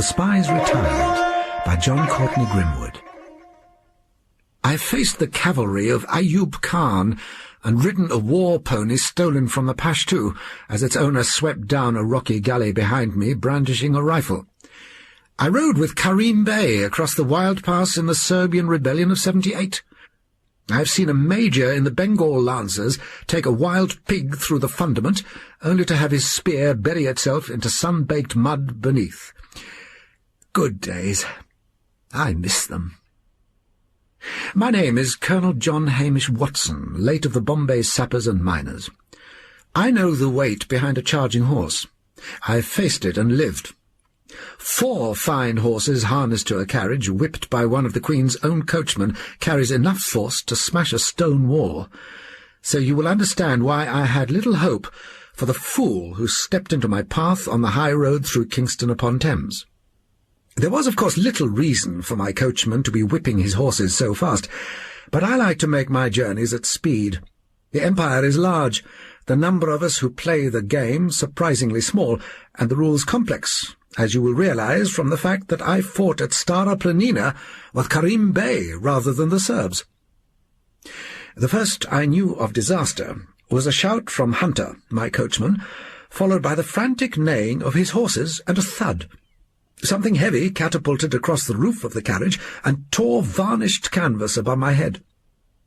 The Spies Retired by John Courtney Grimwood. I faced the cavalry of Ayub Khan and ridden a war pony stolen from the Pashtu as its owner swept down a rocky gully behind me, brandishing a rifle. I rode with Karim Bey across the wild pass in the Serbian rebellion of 78. I have seen a major in the Bengal Lancers take a wild pig through the fundament, only to have his spear bury itself into sun-baked mud beneath. Good days. I miss them. My name is Colonel John Hamish Watson, late of the Bombay Sappers and Miners. I know the weight behind a charging horse. I've faced it and lived. 4 fine horses harnessed to a carriage, whipped by one of the Queen's own coachmen, carries enough force to smash a stone wall. So you will understand why I had little hope for the fool who stepped into my path on the high road through Kingston-upon-Thames. There was, of course, little reason for my coachman to be whipping his horses so fast, but I like to make my journeys at speed. The Empire is large, the number of us who play the game surprisingly small, and the rules complex, as you will realize from the fact that I fought at Stara Planina with Karim Bey rather than the Serbs. The first I knew of disaster was a shout from Hunter, my coachman, followed by the frantic neighing of his horses and a thud. Something heavy catapulted across the roof of the carriage and tore varnished canvas above my head.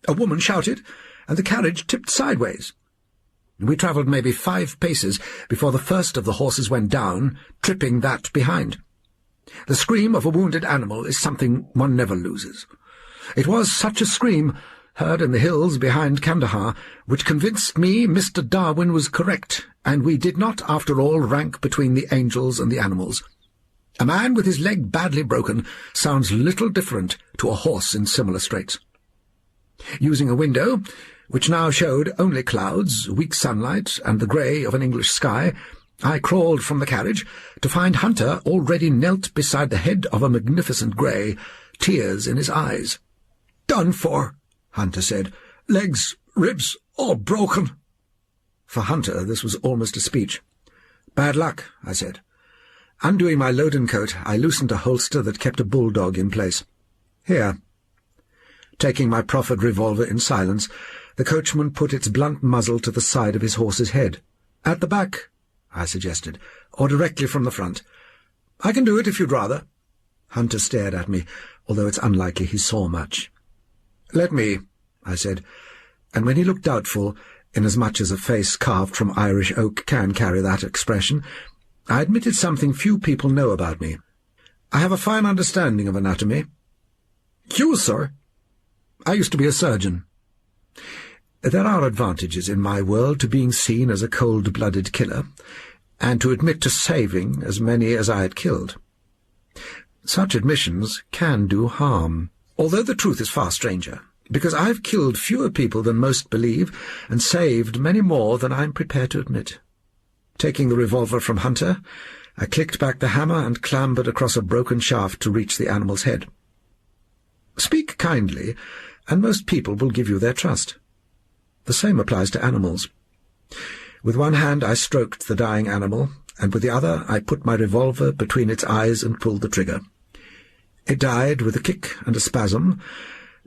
A woman shouted, and the carriage tipped sideways. We travelled maybe 5 paces before the first of the horses went down, tripping that behind. The scream of a wounded animal is something one never loses. It was such a scream, heard in the hills behind Kandahar, which convinced me Mr. Darwin was correct, and we did not, after all, rank between the angels and the animals. A man with his leg badly broken sounds little different to a horse in similar straits. Using a window, which now showed only clouds, weak sunlight, and the grey of an English sky, I crawled from the carriage to find Hunter already knelt beside the head of a magnificent grey, tears in his eyes. "Done for," Hunter said. "Legs, ribs, all broken." For Hunter this was almost a speech. "Bad luck," I said. Undoing my loading coat, I loosened a holster that kept a bulldog in place. "Here." Taking my proffered revolver in silence, the coachman put its blunt muzzle to the side of his horse's head. "At the back," I suggested, "or directly from the front." "I can do it if you'd rather." Hunter stared at me, although it's unlikely he saw much. "Let me," I said, and when he looked doubtful, inasmuch as a face carved from Irish oak can carry that expression, I admitted something few people know about me. I have a fine understanding of anatomy. "You, sir?" "I used to be a surgeon." There are advantages in my world to being seen as a cold-blooded killer, and to admit to saving as many as I had killed. Such admissions can do harm, although the truth is far stranger, because I've killed fewer people than most believe, and saved many more than I'm prepared to admit. Taking the revolver from Hunter, I clicked back the hammer and clambered across a broken shaft to reach the animal's head. Speak kindly, and most people will give you their trust. The same applies to animals. With one hand I stroked the dying animal, and with the other I put my revolver between its eyes and pulled the trigger. It died with a kick and a spasm,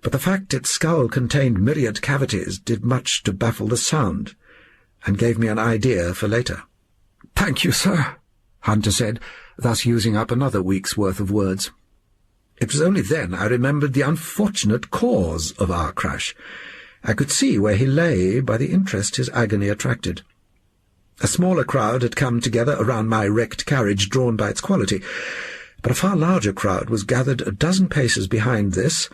but the fact its skull contained myriad cavities did much to baffle the sound, and gave me an idea for later. "Thank you, sir," Hunter said, thus using up another week's worth of words. It was only then I remembered the unfortunate cause of our crash. I could see where he lay by the interest his agony attracted. A smaller crowd had come together around my wrecked carriage, drawn by its quality, but a far larger crowd was gathered a dozen paces behind this,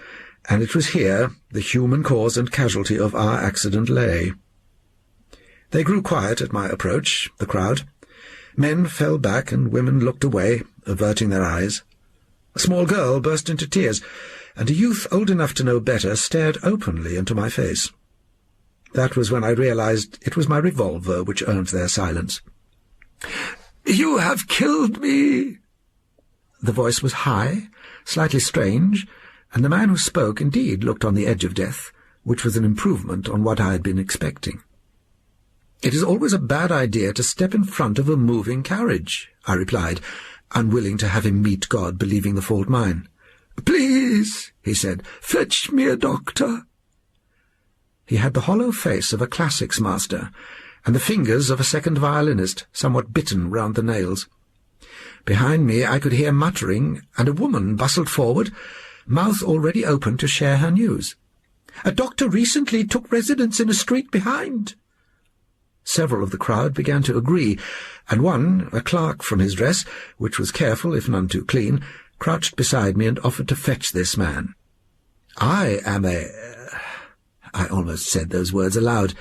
and it was here the human cause and casualty of our accident lay. They grew quiet at my approach, the crowd. Men fell back and women looked away, averting their eyes. A small girl burst into tears, and a youth old enough to know better stared openly into my face. That was when I realized it was my revolver which earned their silence. "You have killed me!" The voice was high, slightly strange, and the man who spoke indeed looked on the edge of death, which was an improvement on what I had been expecting. "It is always a bad idea to step in front of a moving carriage," I replied. unwilling to have him meet God, believing the fault mine. "Please," he said, "fetch me a doctor." He had the hollow face of a classics master, and the fingers of a second violinist, somewhat bitten round the nails. Behind me I could hear muttering, and a woman bustled forward, mouth already open to share her news. "A doctor recently took residence in a street behind." Several of the crowd began to agree, and one, a clerk from his dress, which was careful if none too clean, crouched beside me and offered to fetch this man. I almost said those words aloud,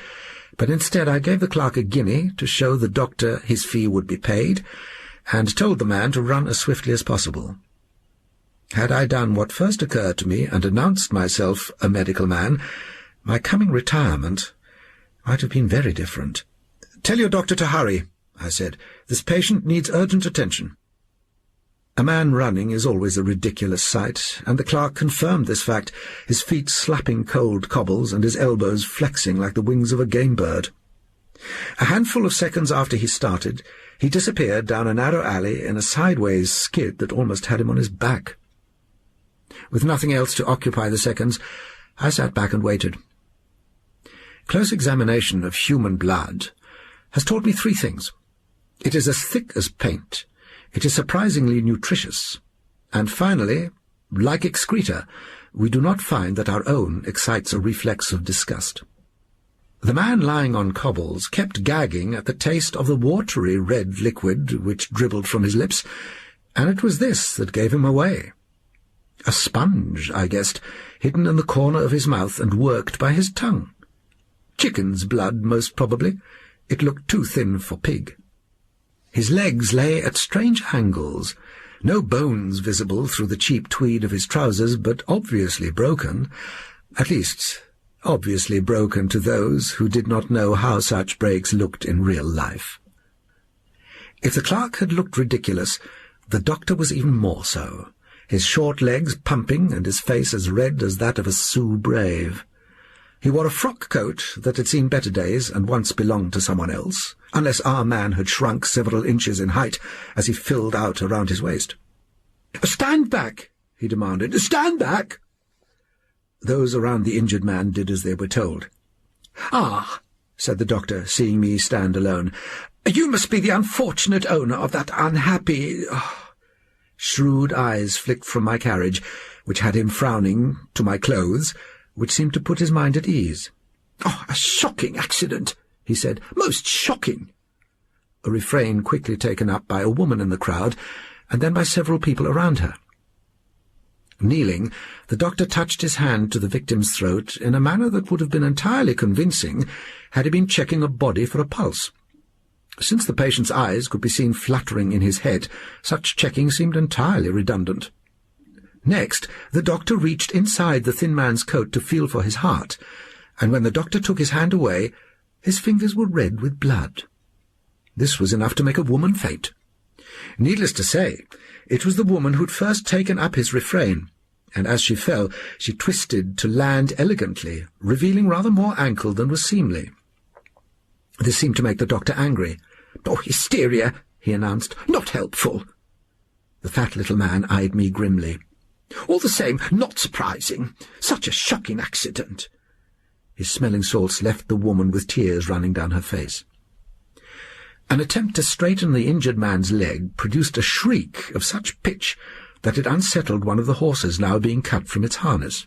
but instead I gave the clerk a guinea to show the doctor his fee would be paid, and told the man to run as swiftly as possible. Had I done what first occurred to me and announced myself a medical man, my coming retirement might have been very different. "Tell your doctor to hurry," I said. "This patient needs urgent attention." A man running is always a ridiculous sight, and the clerk confirmed this fact, his feet slapping cold cobbles and his elbows flexing like the wings of a game bird. A handful of seconds after he started, he disappeared down a narrow alley in a sideways skid that almost had him on his back. With nothing else to occupy the seconds, I sat back and waited. Close examination of human blood has taught me three things. It is as thick as paint, it is surprisingly nutritious, and finally, like excreta, we do not find that our own excites a reflex of disgust. The man lying on cobbles kept gagging at the taste of the watery red liquid which dribbled from his lips, and it was this that gave him away. A sponge, I guessed, hidden in the corner of his mouth and worked by his tongue. Chicken's blood, most probably. It looked too thin for pig. His legs lay at strange angles, no bones visible through the cheap tweed of his trousers, but obviously broken, at least obviously broken to those who did not know how such breaks looked in real life. If the clerk had looked ridiculous, the doctor was even more so, his short legs pumping and his face as red as that of a Sioux brave. He wore a frock coat that had seen better days and once belonged to someone else, unless our man had shrunk several inches in height as he filled out around his waist. "Stand back!" he demanded. "Stand back!" Those around the injured man did as they were told. "Ah," said the doctor, seeing me stand alone, "you must be the unfortunate owner of that unhappy—" Shrewd eyes flicked from my carriage, which had him frowning, to my clothes, which seemed to put his mind at ease. "Oh, a shocking accident," he said. "Most shocking." A refrain quickly taken up by a woman in the crowd, and then by several people around her. Kneeling, the doctor touched his hand to the victim's throat in a manner that would have been entirely convincing had he been checking a body for a pulse. Since the patient's eyes could be seen fluttering in his head, such checking seemed entirely redundant. Next, the doctor reached inside the thin man's coat to feel for his heart, and when the doctor took his hand away, his fingers were red with blood. This was enough to make a woman faint. Needless to say, it was the woman who'd first taken up his refrain, and as she fell, she twisted to land elegantly, revealing rather more ankle than was seemly. This seemed to make the doctor angry. "Oh, hysteria," he announced. "Not helpful." The fat little man eyed me grimly. "All the same, not surprising. Such a shocking accident." His smelling salts left the woman with tears running down her face. An attempt to straighten the injured man's leg produced a shriek of such pitch that it unsettled one of the horses now being cut from its harness.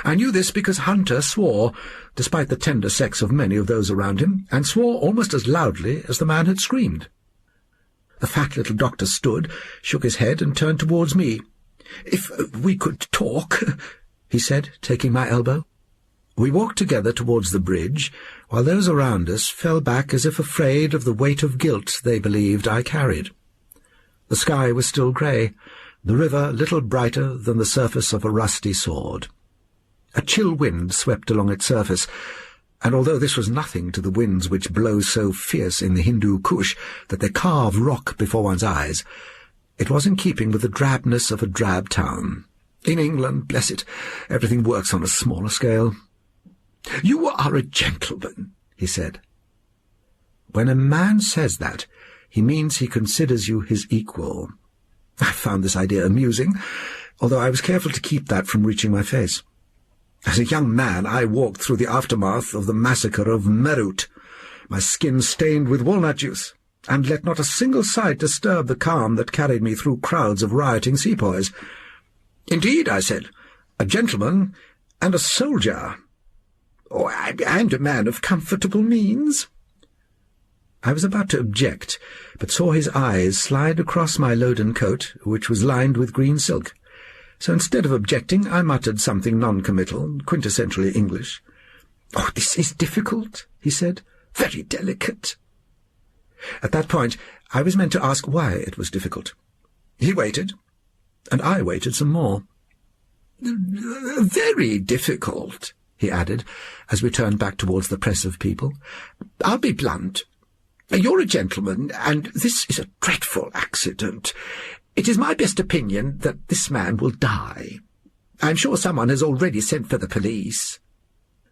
I knew this because Hunter swore, despite the tender sex of many of those around him, and swore almost as loudly as the man had screamed. The fat little doctor stood, shook his head, and turned towards me. "If we could talk," he said, taking my elbow. We walked together towards the bridge, while those around us fell back as if afraid of the weight of guilt they believed I carried. The sky was still grey, the river little brighter than the surface of a rusty sword. A chill wind swept along its surface, and although this was nothing to the winds which blow so fierce in the Hindu Kush that they carve rock before one's eyes, it was in keeping with the drabness of a drab town. In England, bless it, everything works on a smaller scale. "You are a gentleman," he said. When a man says that, he means he considers you his equal, I found this idea amusing, although I was careful to keep that from reaching my face. As a young man, I walked through the aftermath of the massacre of Meerut, my skin stained with walnut juice, and let not a single sight disturb the calm that carried me through crowds of rioting sepoys. "Indeed," I said, "a gentleman and a soldier, and a man of comfortable means." I was about to object, but saw his eyes slide across my loden coat, which was lined with green silk. So instead of objecting, I muttered something non-committal, quintessentially English. "Oh, this is difficult," he said. "Very delicate." At that point, I was meant to ask why it was difficult. He waited, and I waited some more. "Very difficult," he added, as we turned back towards the press of people. "I'll be blunt. You're a gentleman, and this is a dreadful accident. It is my best opinion that this man will die. I'm sure someone has already sent for the police."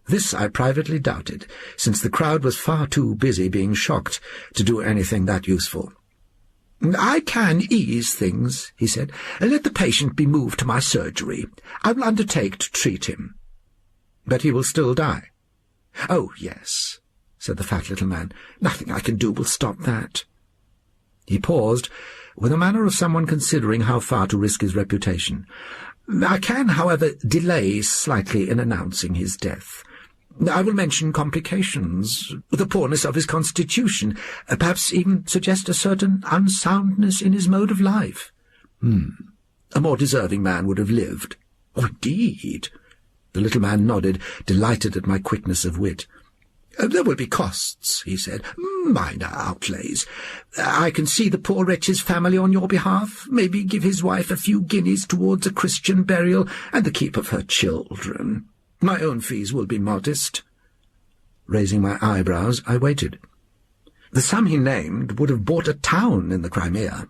This I privately doubted, since the crowd was far too busy being shocked to do anything that useful. "I can ease things," he said. "Let the patient be moved to my surgery. I will undertake to treat him." "But he will still die." "Oh, yes," said the fat little man. "Nothing I can do will stop that." He paused, with the manner of someone considering how far to risk his reputation. "I can, however, delay slightly in announcing his death. I will mention complications, the poorness of his constitution, perhaps even suggest a certain unsoundness in his mode of life. A more deserving man would have lived." "Oh, indeed." The little man nodded, delighted at my quickness of wit. "There will be costs," he said, "minor outlays. I can see the poor wretch's family on your behalf, maybe give his wife a few guineas towards a Christian burial and the keep of her children. My own fees will be modest." Raising my eyebrows, I waited. The sum he named would have bought a town in the Crimea.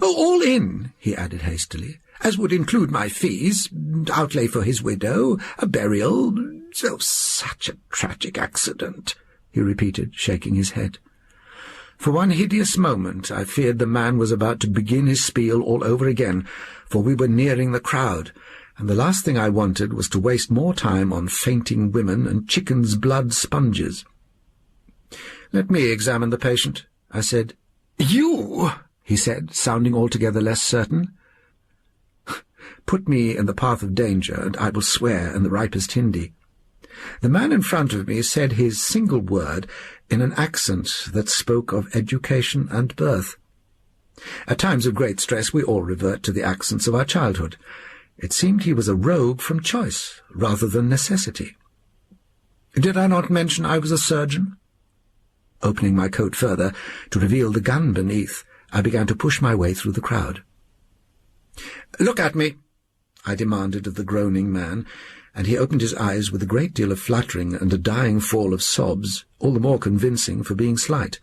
"Oh, all in," he added hastily, "as would include my fees, outlay for his widow, a burial. So such a tragic accident," he repeated, shaking his head. For one hideous moment I feared the man was about to begin his spiel all over again, for we were nearing the crowd, and the last thing I wanted was to waste more time on fainting women and chicken's blood sponges. "Let me examine the patient," I said. "You?" he said, sounding altogether less certain. "Put me in the path of danger, and I will swear in the ripest Hindi." The man in front of me said his single word in an accent that spoke of education and birth. At times of great stress we all revert to the accents of our childhood. It seemed he was a rogue from choice, rather than necessity. Did I not mention I was a surgeon? Opening my coat further, to reveal the gun beneath, I began to push my way through the crowd. "Look at me," I demanded of the groaning man, and he opened his eyes with a great deal of fluttering and a dying fall of sobs, all the more convincing for being slight.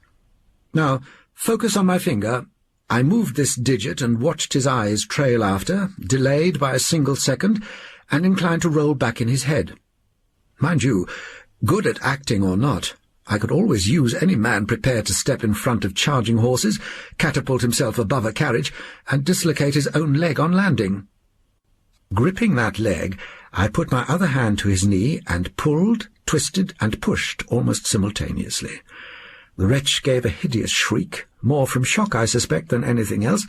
"Now, focus on my finger." I moved this digit and watched his eyes trail after, delayed by a single second, and inclined to roll back in his head. Mind you, good at acting or not, I could always use any man prepared to step in front of charging horses, catapult himself above a carriage, and dislocate his own leg on landing. Gripping that leg, I put my other hand to his knee and pulled, twisted, and pushed almost simultaneously. The wretch gave a hideous shriek, more from shock, I suspect, than anything else,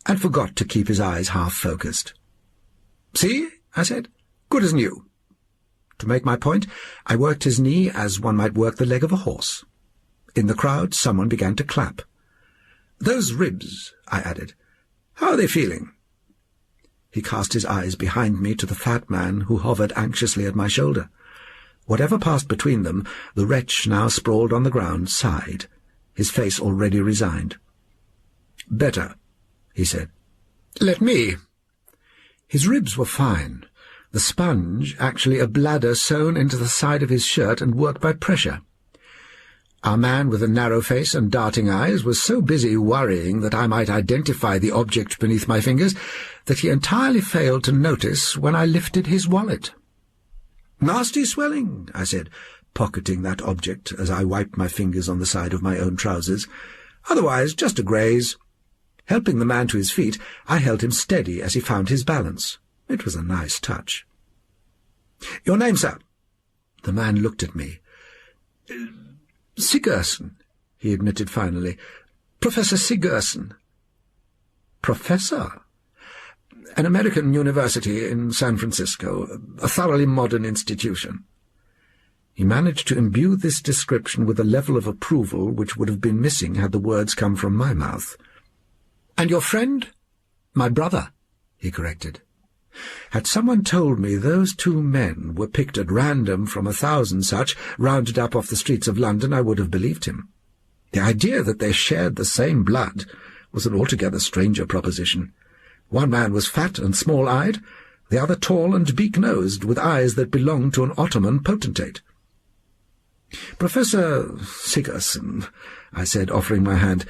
and forgot to keep his eyes half-focused. "See?" I said. "Good as new." To make my point, I worked his knee as one might work the leg of a horse. In the crowd, someone began to clap. "Those ribs," I added. "How are they feeling?" He cast his eyes behind me to the fat man who hovered anxiously at my shoulder. Whatever passed between them, the wretch, now sprawled on the ground, sighed, his face already resigned. "Better," he said. "Let me." His ribs were fine, the sponge actually a bladder sewn into the side of his shirt and worked by pressure. Our man with the narrow face and darting eyes was so busy worrying that I might identify the object beneath my fingers that he entirely failed to notice when I lifted his wallet. "Nasty swelling," I said, pocketing that object as I wiped my fingers on the side of my own trousers. "Otherwise, just a graze." Helping the man to his feet, I held him steady as he found his balance. It was a nice touch. "Your name, sir?" The man looked at me. "Sigerson," he admitted finally. "Professor Sigerson." "Professor?" "An American university in San Francisco, a thoroughly modern institution." He managed to imbue this description with a level of approval which would have been missing had the words come from my mouth. "And your friend?" "My brother," he corrected. Had someone told me those two men were picked at random from 1,000 such, rounded up off the streets of London, I would have believed him. The idea that they shared the same blood was an altogether stranger proposition. One man was fat and small-eyed, the other tall and beak-nosed, with eyes that belonged to an Ottoman potentate. "Professor Sigerson," I said, offering my hand,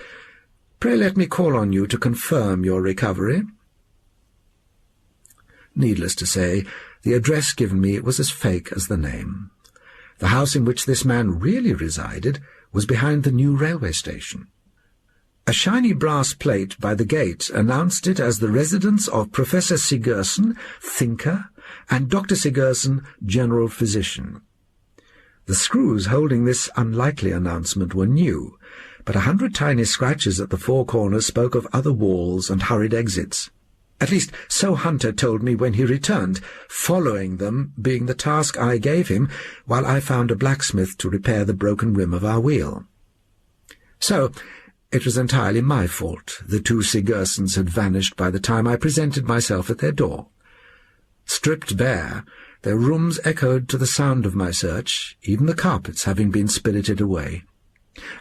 "pray let me call on you to confirm your recovery." Needless to say, the address given me was as fake as the name. The house in which this man really resided was behind the new railway station. A shiny brass plate by the gate announced it as the residence of Professor Sigerson, thinker, and Dr. Sigerson, general physician. The screws holding this unlikely announcement were new, but 100 tiny scratches at the four corners spoke of other walls and hurried exits. At least, so Hunter told me when he returned, following them being the task I gave him while I found a blacksmith to repair the broken rim of our wheel. So, it was entirely my fault the two Sigersons had vanished by the time I presented myself at their door. Stripped bare, their rooms echoed to the sound of my search, even the carpets having been spirited away.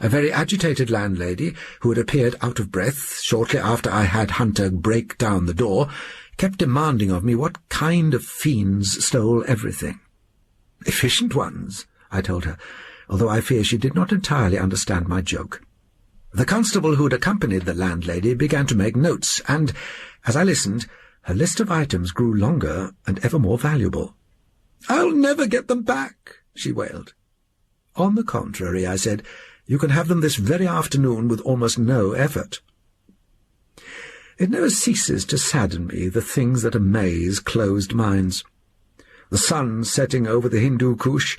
A very agitated landlady, who had appeared out of breath shortly after I had Hunter break down the door, kept demanding of me what kind of fiends stole everything. "Efficient ones," I told her, although I fear she did not entirely understand my joke. The constable who had accompanied the landlady began to make notes, and, as I listened, her list of items grew longer and ever more valuable. "I'll never get them back," she wailed. "On the contrary," I said, "you can have them this very afternoon with almost no effort." It never ceases to sadden me, the things that amaze closed minds. The sun setting over the Hindu Kush,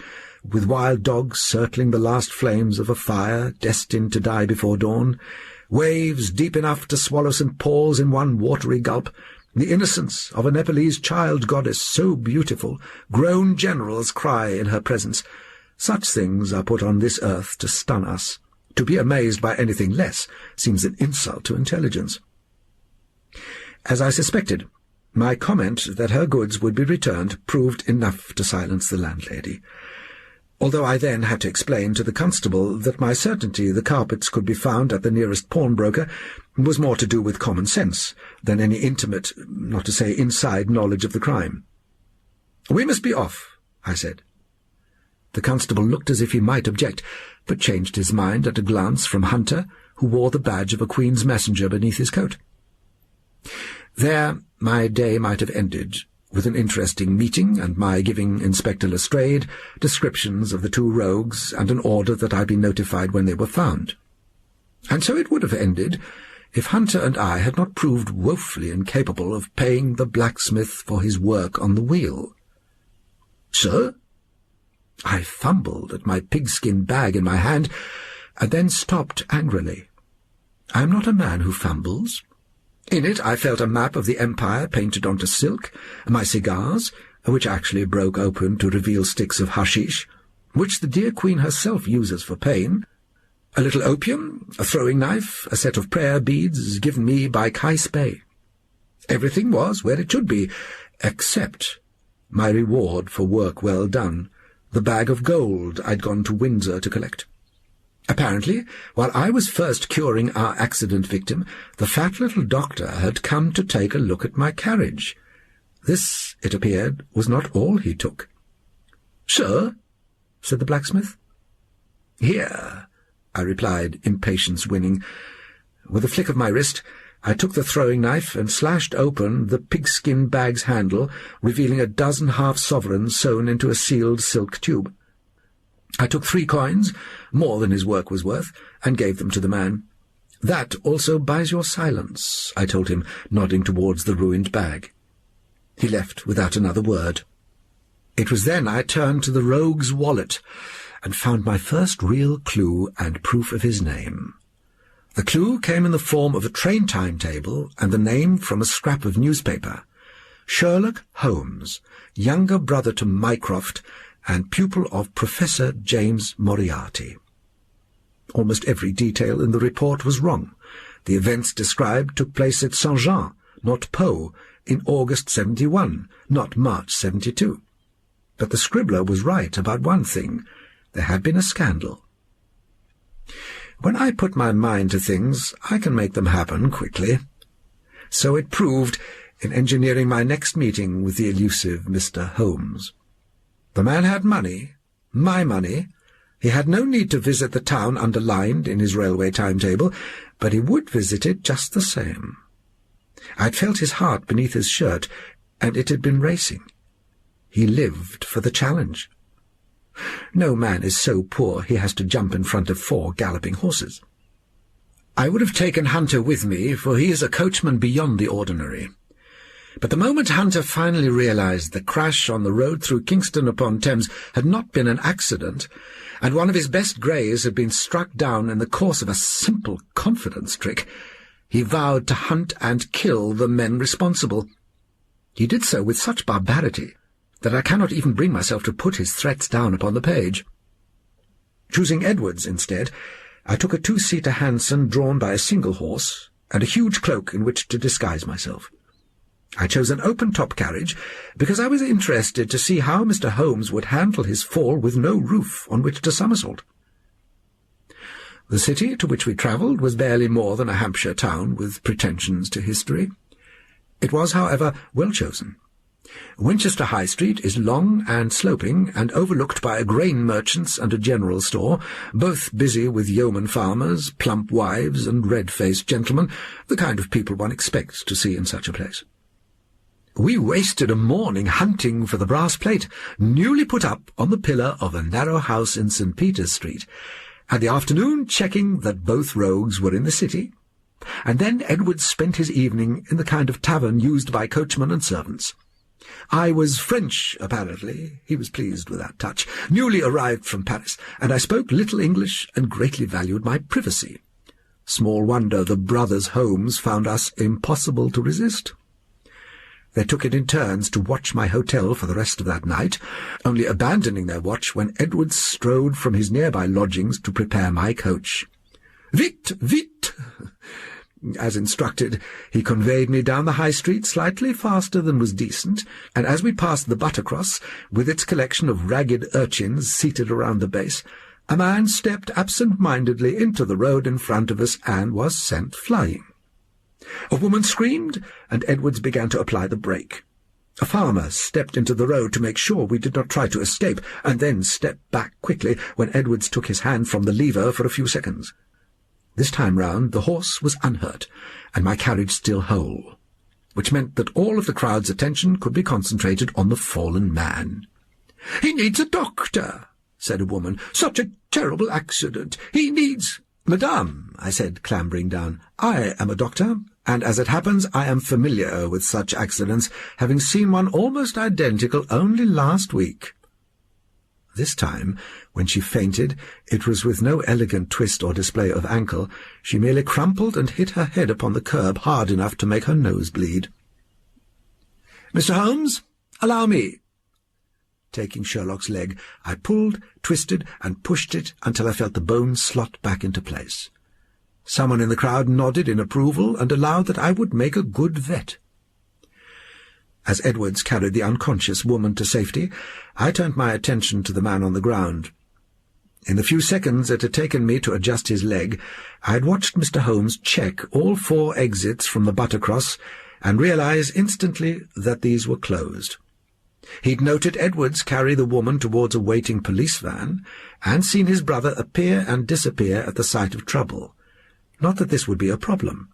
with wild dogs circling the last flames of a fire destined to die before dawn, waves deep enough to swallow St. Paul's in one watery gulp, the innocence of a Nepalese child goddess so beautiful, grown generals cry in her presence. Such things are put on this earth to stun us. To be amazed by anything less seems an insult to intelligence. As I suspected, my comment that her goods would be returned proved enough to silence the landlady, although I then had to explain to the constable that my certainty the carpets could be found at the nearest pawnbroker was more to do with common sense than any intimate, not to say inside, knowledge of the crime. "We must be off," I said. The constable looked as if he might object, but changed his mind at a glance from Hunter, who wore the badge of a Queen's messenger beneath his coat. There my day might have ended, with an interesting meeting and my giving Inspector Lestrade descriptions of the two rogues and an order that I be notified when they were found. And so it would have ended if Hunter and I had not proved woefully incapable of paying the blacksmith for his work on the wheel. "Sir?" I fumbled at my pigskin bag in my hand, and then stopped angrily. I am not a man who fumbles. In it I felt a map of the Empire painted onto silk, my cigars, which actually broke open to reveal sticks of hashish, which the dear Queen herself uses for pain, a little opium, a throwing knife, a set of prayer beads given me by Kai Spey. Everything was where it should be, except my reward for work well done, the bag of gold I'd gone to Windsor to collect. Apparently, while I was first curing our accident victim, the fat little doctor had come to take a look at my carriage. This, it appeared, was not all he took. "Sir?" said the blacksmith. "Here," I replied, impatience winning. With a flick of my wrist, I took the throwing knife and slashed open the pigskin bag's handle, revealing a dozen half-sovereigns sewn into a sealed silk tube. I took 3 coins, more than his work was worth, and gave them to the man. "That also buys your silence," I told him, nodding towards the ruined bag. He left without another word. It was then I turned to the rogue's wallet and found my first real clue and proof of his name. The clue came in the form of a train timetable and the name from a scrap of newspaper. Sherlock Holmes, younger brother to Mycroft and pupil of Professor James Moriarty. Almost every detail in the report was wrong. The events described took place at Saint-Jean, not Pau, in August 71, not March 72. But the scribbler was right about one thing. There had been a scandal. When I put my mind to things, I can make them happen quickly. So it proved in engineering my next meeting with the elusive Mr. Holmes. The man had money, my money. He had no need to visit the town underlined in his railway timetable, but he would visit it just the same. I'd felt his heart beneath his shirt, and it had been racing. He lived for the challenge. No man is so poor he has to jump in front of 4 galloping horses. I would have taken Hunter with me, for he is a coachman beyond the ordinary. But the moment Hunter finally realized the crash on the road through Kingston upon Thames had not been an accident, and one of his best greys had been struck down in the course of a simple confidence trick, he vowed to hunt and kill the men responsible. He did so with such barbarity that I cannot even bring myself to put his threats down upon the page. Choosing Edwards instead, I took a 2-seater Hansom drawn by a single horse and a huge cloak in which to disguise myself. I chose an open-top carriage because I was interested to see how Mr. Holmes would handle his fall with no roof on which to somersault. The city to which we travelled was barely more than a Hampshire town with pretensions to history. It was, however, well chosen. Winchester High Street is long and sloping and overlooked by a grain merchant's and a general store, both busy with yeoman farmers, plump wives, and red-faced gentlemen, the kind of people one expects to see in such a place. We wasted a morning hunting for the brass plate, newly put up on the pillar of a narrow house in St. Peter's Street, and the afternoon checking that both rogues were in the city, and then Edwards spent his evening in the kind of tavern used by coachmen and servants. I was French, apparently. He was pleased with that touch, newly arrived from Paris, and I spoke little English and greatly valued my privacy. Small wonder the brothers Holmes found us impossible to resist. They took it in turns to watch my hotel for the rest of that night, only abandoning their watch when Edwards strode from his nearby lodgings to prepare my coach. "Vite, vite!" As instructed, he conveyed me down the High Street slightly faster than was decent, and as we passed the Buttercross, with its collection of ragged urchins seated around the base, a man stepped absent-mindedly into the road in front of us and was sent flying. A woman screamed, and Edwards began to apply the brake. A farmer stepped into the road to make sure we did not try to escape, and then stepped back quickly when Edwards took his hand from the lever for a few seconds. This time round the horse was unhurt, and my carriage still whole, which meant that all of the crowd's attention could be concentrated on the fallen man. "He needs a doctor," said a woman. "Such a terrible accident. He needs—" "Madame," I said, clambering down, "I am a doctor, and as it happens I am familiar with such accidents, having seen one almost identical only last week." This time, when she fainted, it was with no elegant twist or display of ankle. She merely crumpled and hit her head upon the curb hard enough to make her nose bleed. "Mr. Holmes, allow me." Taking Sherlock's leg, I pulled, twisted, and pushed it until I felt the bones slot back into place. Someone in the crowd nodded in approval and allowed that I would make a good vet. As Edwards carried the unconscious woman to safety, I turned my attention to the man on the ground. In the few seconds it had taken me to adjust his leg, I had watched Mr. Holmes check all 4 exits from the Buttercross and realize instantly that these were closed. He'd noted Edwards carry the woman towards a waiting police van, and seen his brother appear and disappear at the sight of trouble. Not that this would be a problem.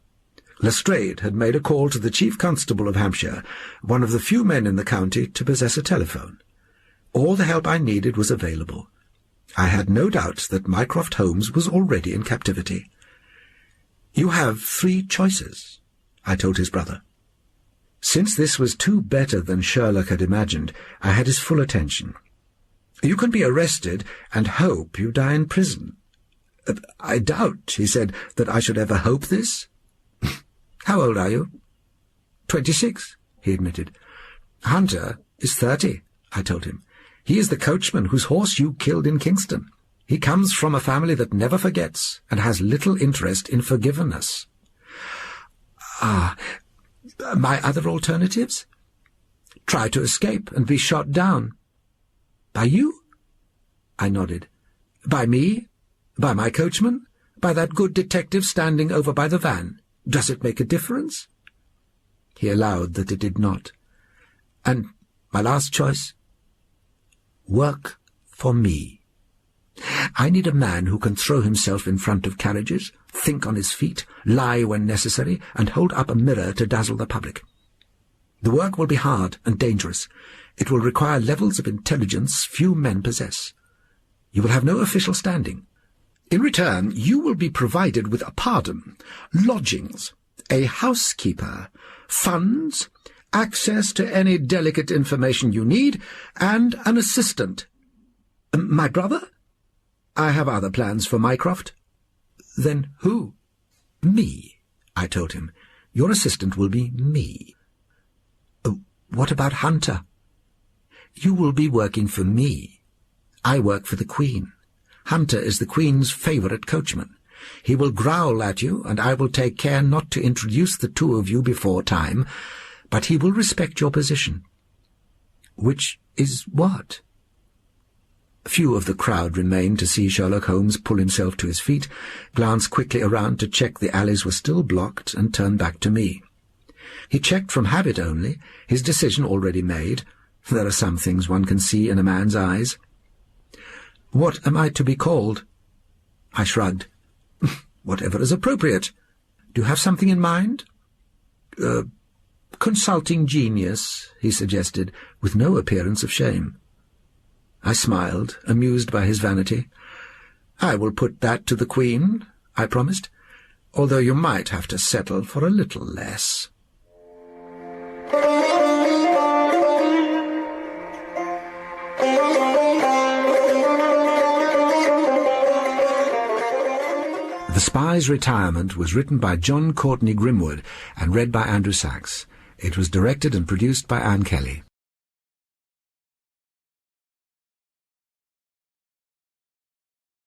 Lestrade had made a call to the Chief Constable of Hampshire, one of the few men in the county to possess a telephone. All the help I needed was available. I had no doubt that Mycroft Holmes was already in captivity. "You have 3 choices," I told his brother. Since this was too better than Sherlock had imagined, I had his full attention. "You can be arrested and hope you die in prison." "I doubt," he said, "that I should ever hope this." "How old are you?" 26, he admitted. "Hunter is 30, I told him. "He is the coachman whose horse you killed in Kingston. He comes from a family that never forgets and has little interest in forgiveness." "Ah, my other alternatives?" "Try to escape and be shot down." "By you?" I nodded. "By me? By my coachman? By that good detective standing over by the van? Does it make a difference?" He allowed that it did not. "And my last choice?" "Work for me. I need a man who can throw himself in front of carriages, think on his feet, lie when necessary, and hold up a mirror to dazzle the public. The work will be hard and dangerous. It will require levels of intelligence few men possess. You will have no official standing. In return, you will be provided with a pardon, lodgings, a housekeeper, funds, access to any delicate information you need, and an assistant." "My brother?" "I have other plans for Mycroft." "Then who?" "Me," I told him. "Your assistant will be me." "What about Hunter?" "You will be working for me. I work for the Queen. Hunter is the Queen's favourite coachman. He will growl at you, and I will take care not to introduce the 2 of you before time, but he will respect your position." "Which is what?" Few of the crowd remained to see Sherlock Holmes pull himself to his feet, glance quickly around to check the alleys were still blocked, and turn back to me. He checked from habit only, his decision already made. There are some things one can see in a man's eyes. "What am I to be called?" I shrugged. "Whatever is appropriate. Do you have something in mind?" "Consulting genius," he suggested, with no appearance of shame. I smiled, amused by his vanity. "I will put that to the Queen," I promised, "although you might have to settle for a little less." The Spy's Retirement was written by John Courtney Grimwood and read by Andrew Sachs. It was directed and produced by Anne Kelly.